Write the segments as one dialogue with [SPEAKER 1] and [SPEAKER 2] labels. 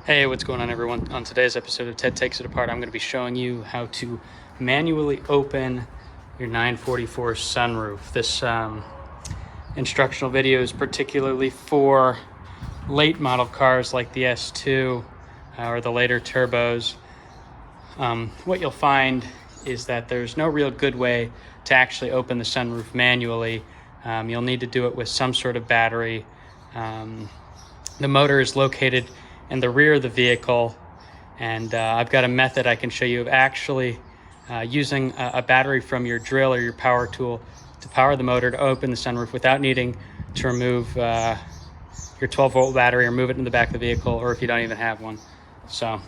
[SPEAKER 1] Hey, what's going on, everyone? On today's episode of Ted Takes It Apart, I'm going to be showing you how to manually open your 944 sunroof. This instructional video is particularly for late model cars like the S2 or the later turbos. What you'll find is that there's no real good way to actually open the sunroof manually. You'll need to do it with some sort of battery. The motor is located in the rear of the vehicle, and I've got a method I can show you of actually using a battery from your drill or your power tool to power the motor to open the sunroof without needing to remove your 12-volt battery or move it in the back of the vehicle, or if you don't even have one. So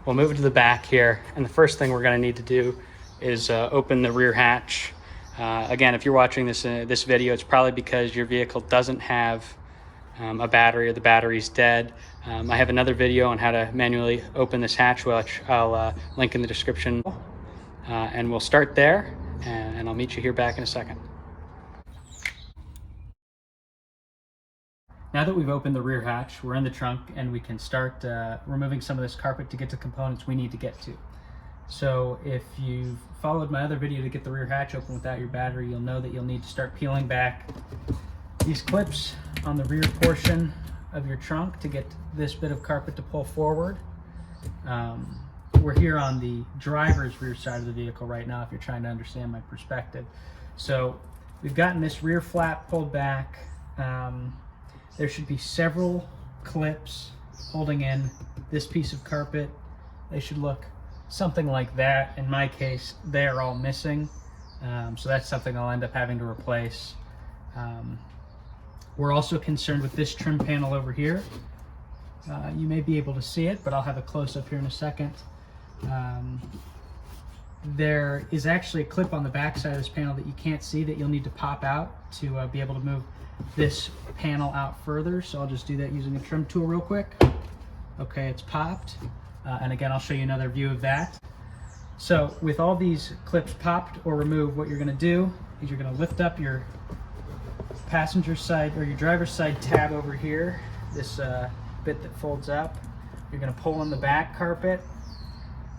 [SPEAKER 1] we'll move it to the back here, and the first thing we're going to need to do is open the rear hatch. Again, if you're watching this video, it's probably because your vehicle doesn't have a battery, or the battery's dead. I have another video on how to manually open this hatch, which I'll link in the description. And we'll start there, and I'll meet you here back in a second. Now that we've opened the rear hatch, we're in the trunk, and we can start removing some of this carpet to get to components we need to get to. So if you've followed my other video to get the rear hatch open without your battery, you'll know that you'll need to start peeling back these clips on the rear portion of your trunk to get this bit of carpet to pull forward. We're here on the driver's rear side of the vehicle right now, if you're trying to understand my perspective. So we've gotten this rear flap pulled back. There should be several clips holding in this piece of carpet. They should look something like that. In my case, they're all missing. So that's something I'll end up having to replace. We're also concerned with this trim panel over here. You may be able to see it, but I'll have a close-up here in a second. There is actually a clip on the back side of this panel that you can't see that you'll need to pop out to be able to move this panel out further. So I'll just do that using a trim tool real quick. Okay, it's popped. And again, I'll show you another view of that. So with all these clips popped or removed, what you're going to do is you're going to lift up your passenger side or your driver's side tab over here, this bit that folds up. You're going to pull on the back carpet,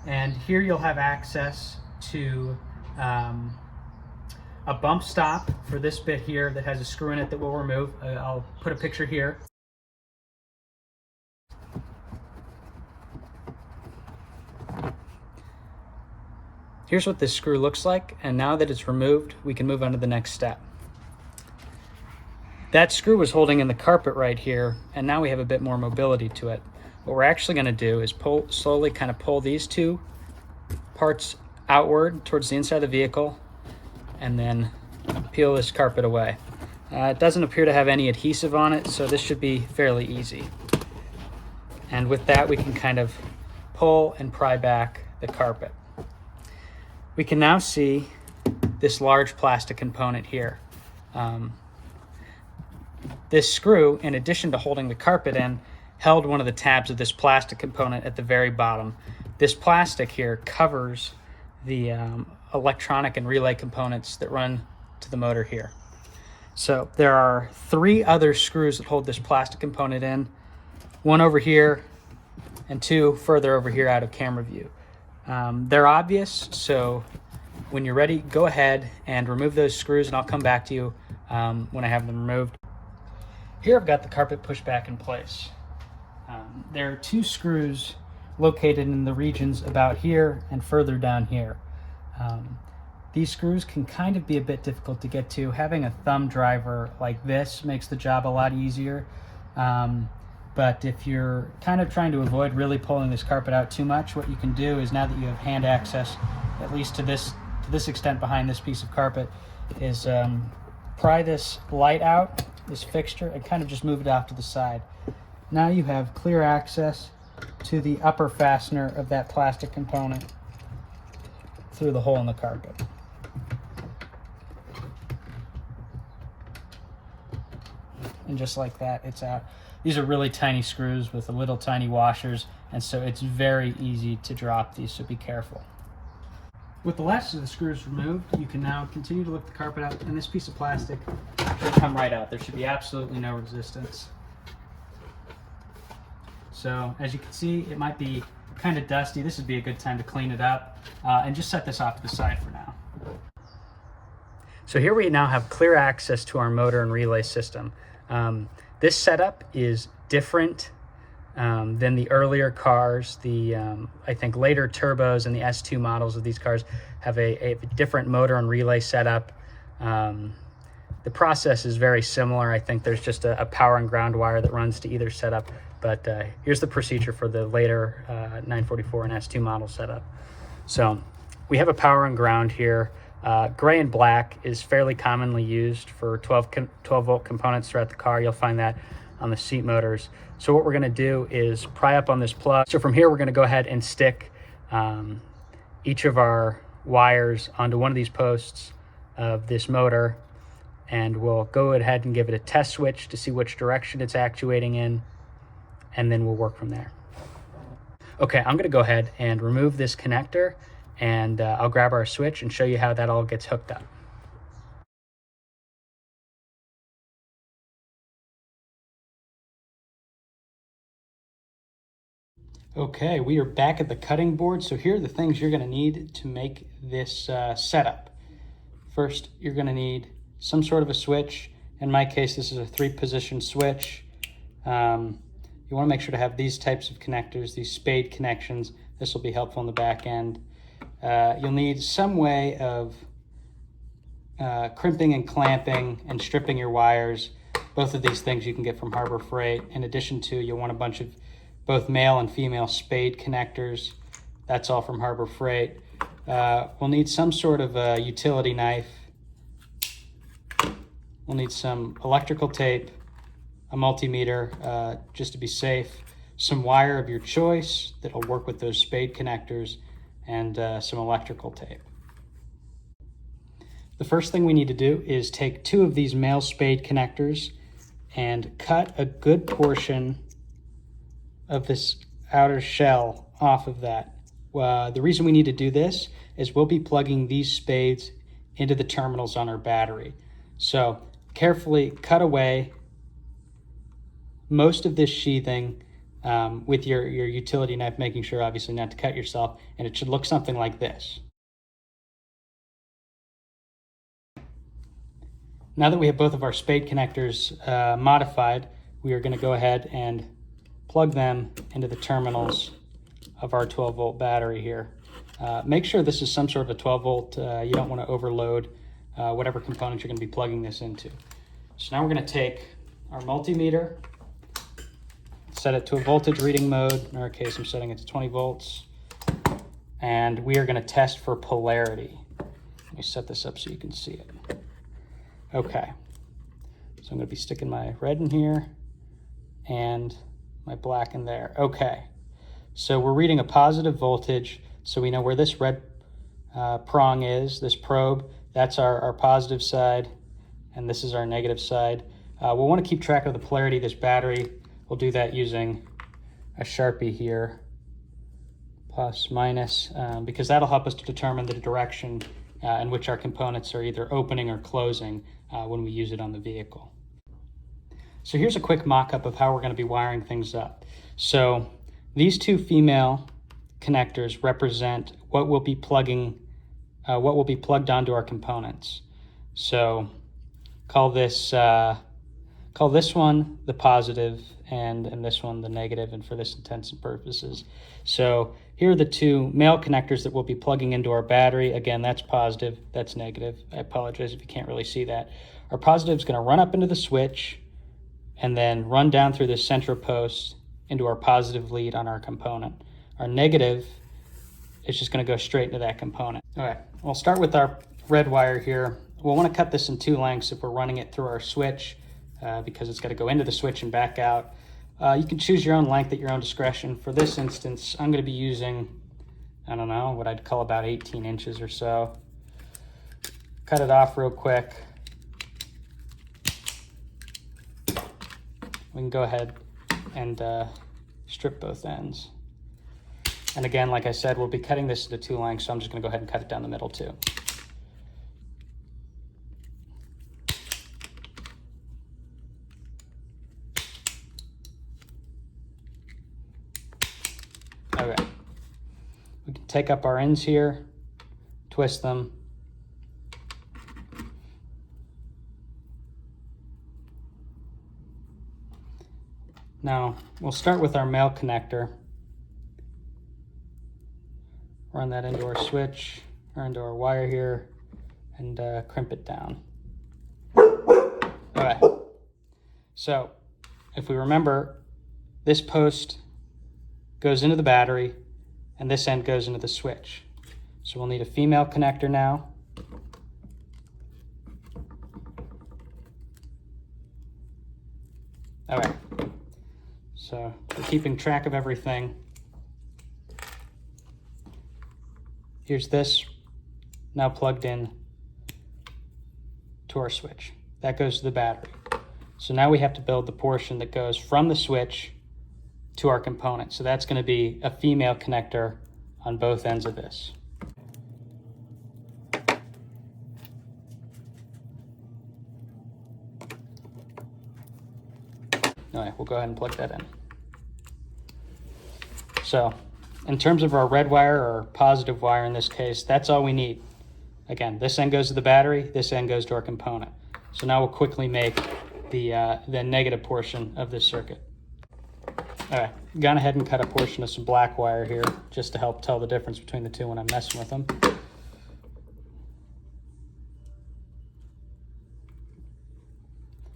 [SPEAKER 1] and here you'll have access to a bump stop for this bit here that has a screw in it that we'll remove. I'll put a picture here. Here's what this screw looks like, and now that it's removed, we can move on to the next step. That screw was holding in the carpet right here, and now we have a bit more mobility to it. What we're actually going to do is slowly kind of pull these two parts outward towards the inside of the vehicle, and then peel this carpet away. It doesn't appear to have any adhesive on it, so this should be fairly easy. And with that, we can kind of pull and pry back the carpet. We can now see this large plastic component here. This screw, in addition to holding the carpet in, held one of the tabs of this plastic component at the very bottom. This plastic here covers the electronic and relay components that run to the motor here. So there are 3 other screws that hold this plastic component in, 1 over here and 2 further over here out of camera view. They're obvious, so when you're ready, go ahead and remove those screws, and I'll come back to you when I have them removed. Here I've got the carpet pushed back in place. There are 2 screws located in the regions about here and further down here. These screws can kind of be a bit difficult to get to. Having a thumb driver like this makes the job a lot easier. But if you're kind of trying to avoid really pulling this carpet out too much, what you can do is, now that you have hand access, at least to this extent behind this piece of carpet, is pry this light out, this fixture, and kind of just move it off to the side. Now you have clear access to the upper fastener of that plastic component through the hole in the carpet. And just like that, it's out. These are really tiny screws with little tiny washers, and so it's very easy to drop these, so be careful. With the last of the screws removed, you can now continue to lift the carpet out, and this piece of plastic should come right out. There should be absolutely no resistance. So as you can see, it might be kind of dusty. This would be a good time to clean it up and just set this off to the side for now. So here we now have clear access to our motor and relay system. This setup is different than the earlier cars. I think later turbos and the S2 models of these cars have a different motor and relay setup. The process is very similar. I think there's just a power and ground wire that runs to either setup, but here's the procedure for the later 944 and S2 model setup. So we have a power and ground here. Gray and black is fairly commonly used for 12 volt components throughout the car. You'll find that on the seat motors. So what we're gonna do is pry up on this plug. So from here, we're gonna go ahead and stick each of our wires onto one of these posts of this motor, and we'll go ahead and give it a test switch to see which direction it's actuating in, and then we'll work from there. Okay, I'm gonna go ahead and remove this connector, and I'll grab our switch and show you how that all gets hooked up. Okay, we are back at the cutting board. So here are the things you're gonna need to make this setup. First, you're gonna need some sort of a switch. In my case, this is a 3-position switch. You wanna make sure to have these types of connectors, these spade connections. This will be helpful in the back end. You'll need some way of crimping and clamping and stripping your wires. Both of these things you can get from Harbor Freight. In addition to, you'll want a bunch of both male and female spade connectors. That's all from Harbor Freight. We'll need some sort of a utility knife. We'll need some electrical tape, a multimeter, just to be safe, some wire of your choice that'll work with those spade connectors, and some electrical tape. The first thing we need to do is take 2 of these male spade connectors and cut a good portion of this outer shell off of that. The reason we need to do this is we'll be plugging these spades into the terminals on our battery. So carefully cut away most of this sheathing with your utility knife, making sure obviously not to cut yourself, and it should look something like this. Now that we have both of our spade connectors modified, we are going to go ahead and plug them into the terminals of our 12 volt battery here. Make sure this is some sort of a 12 volt. You don't want to overload whatever component you're going to be plugging this into. So now we're going to take our multimeter, set it to a voltage reading mode. In our case, I'm setting it to 20 volts. And we are going to test for polarity. Let me set this up so you can see it. Okay. So I'm going to be sticking my red in here and my black in there. Okay. So we're reading a positive voltage. So we know where this red prong is, this probe. That's our positive side, and this is our negative side. We'll want to keep track of the polarity of this battery. We'll do that using a Sharpie here, plus, minus, because that'll help us to determine the direction in which our components are either opening or closing when we use it on the vehicle. So here's a quick mock-up of how we're going to be wiring things up. So these 2 female connectors represent what will be plugging, what will be plugged onto our components. So call this one the positive and this one the negative, and for this intents and purposes. So here are the 2 male connectors that we'll be plugging into our battery. Again, that's positive, that's negative. I apologize if you can't really see that. Our positive is going to run up into the switch and then run down through this center post into our positive lead on our component. Our negative is just going to go straight into that component. All right, we'll start with our red wire here. We'll want to cut this in 2 lengths if we're running it through our switch because it's got to go into the switch and back out. You can choose your own length at your own discretion. For this instance, I'm going to be using, I don't know, what I'd call about 18 inches or so. Cut it off real quick. We can go ahead and strip both ends. And again, like I said, we'll be cutting this into 2 lengths, so I'm just going to go ahead and cut it down the middle too. take up our ends here, twist them, now we'll start with our male connector. Run that into our switch, or into our wire here, and crimp it down. Okay, so if we remember, this post goes into the battery, and this end goes into the switch. So we'll need a female connector now. Okay, so we're keeping track of everything. Here's this now plugged in to our switch. That goes to the battery. So now we have to build the portion that goes from the switch to our component. So that's going to be a female connector on both ends of this. All right, we'll go ahead and plug that in. So in terms of our red wire, or positive wire in this case, that's all we need. Again, this end goes to the battery, this end goes to our component. So now we'll quickly make the negative portion of this circuit. All right, gone ahead and cut a portion of some black wire here just to help tell the difference between the two when I'm messing with them.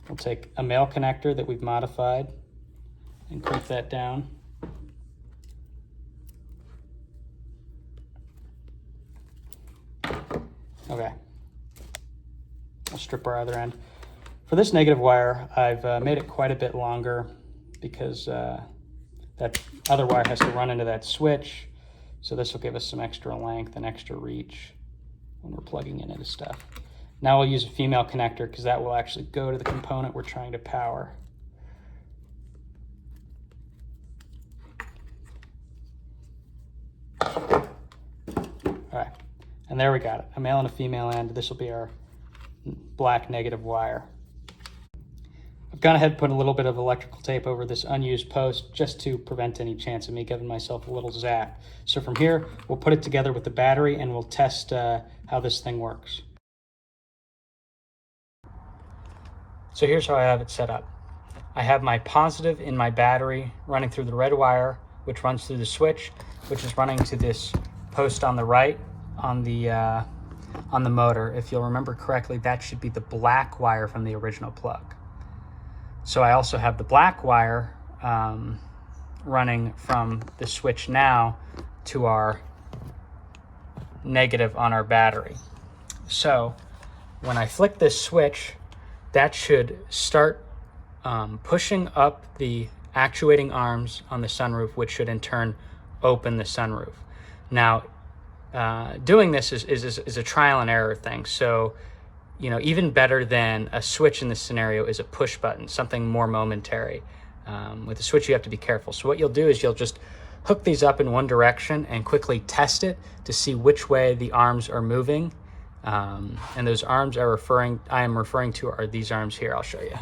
[SPEAKER 1] We'll take a male connector that we've modified and crimp that down. Okay, we'll strip our other end. For this negative wire, I've made it quite a bit longer because that other wire has to run into that switch. So this will give us some extra length and extra reach when we're plugging in into stuff. Now we'll use a female connector because that will actually go to the component we're trying to power. All right, and there we got it, a male and a female end. This will be our black negative wire. I've gone ahead and put a little bit of electrical tape over this unused post just to prevent any chance of me giving myself a little zap. So from here, we'll put it together with the battery and we'll test how this thing works. So here's how I have it set up. I have my positive in my battery running through the red wire, which runs through the switch, which is running to this post on the right on the motor. If you'll remember correctly, that should be the black wire from the original plug. So I also have the black wire running from the switch now to our negative on our battery. So when I flick this switch, that should start pushing up the actuating arms on the sunroof, which should in turn open the sunroof. Now, doing this is a trial and error thing. So, you know, even better than a switch in this scenario is a push button, something more momentary. With a switch, you have to be careful. So what you'll do is you'll just hook these up in one direction and quickly test it to see which way the arms are moving. And those arms I am referring to are these arms here. I'll show you.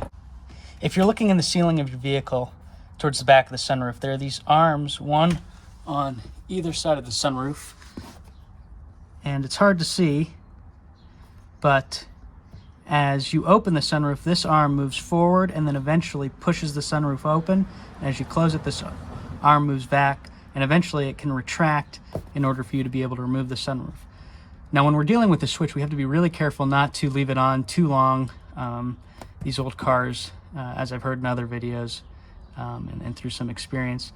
[SPEAKER 1] If you're looking in the ceiling of your vehicle towards the back of the sunroof, there are these arms, one on either side of the sunroof. And it's hard to see, but as you open the sunroof, this arm moves forward and then eventually pushes the sunroof open. And as you close it, this arm moves back, and eventually it can retract in order for you to be able to remove the sunroof. Now, when we're dealing with the switch, we have to be really careful not to leave it on too long. These old cars, as I've heard in other videos and through some experience,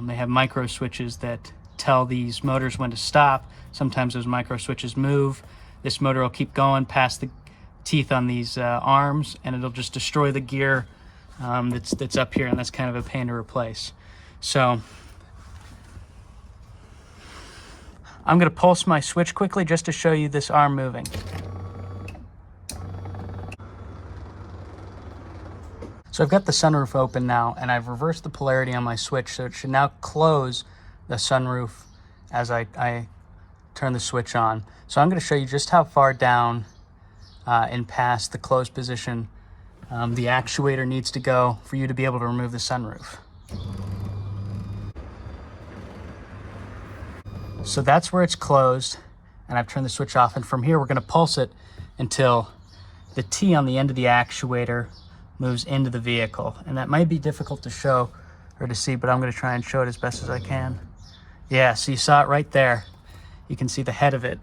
[SPEAKER 1] they have micro switches that tell these motors when to stop. Sometimes those micro switches move. This motor will keep going past the teeth on these arms, and it'll just destroy the gear that's up here, and that's kind of a pain to replace. So I'm going to pulse my switch quickly just to show you this arm moving. So I've got the sunroof open now, and I've reversed the polarity on my switch, so it should now close the sunroof as I turn the switch on. So I'm going to show you just how far down and past the closed position the actuator needs to go for you to be able to remove the sunroof. So that's where it's closed, and I've turned the switch off. And from here, we're gonna pulse it until the T on the end of the actuator moves into the vehicle. And that might be difficult to show or to see, but I'm gonna try and show it as best as I can. Yeah, so you saw it right there. You can see the head of it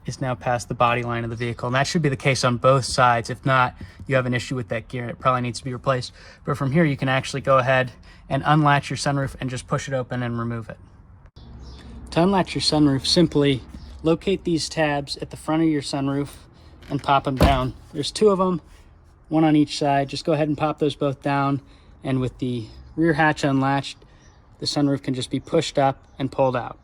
[SPEAKER 1] is now past the body line of the vehicle. And that should be the case on both sides. If not, you have an issue with that gear and it probably needs to be replaced. But from here, you can actually go ahead and unlatch your sunroof and just push it open and remove it. To unlatch your sunroof, simply locate these tabs at the front of your sunroof and pop them down. There's 2 of them, 1 on each side. Just go ahead and pop those both down. And with the rear hatch unlatched, the sunroof can just be pushed up and pulled out.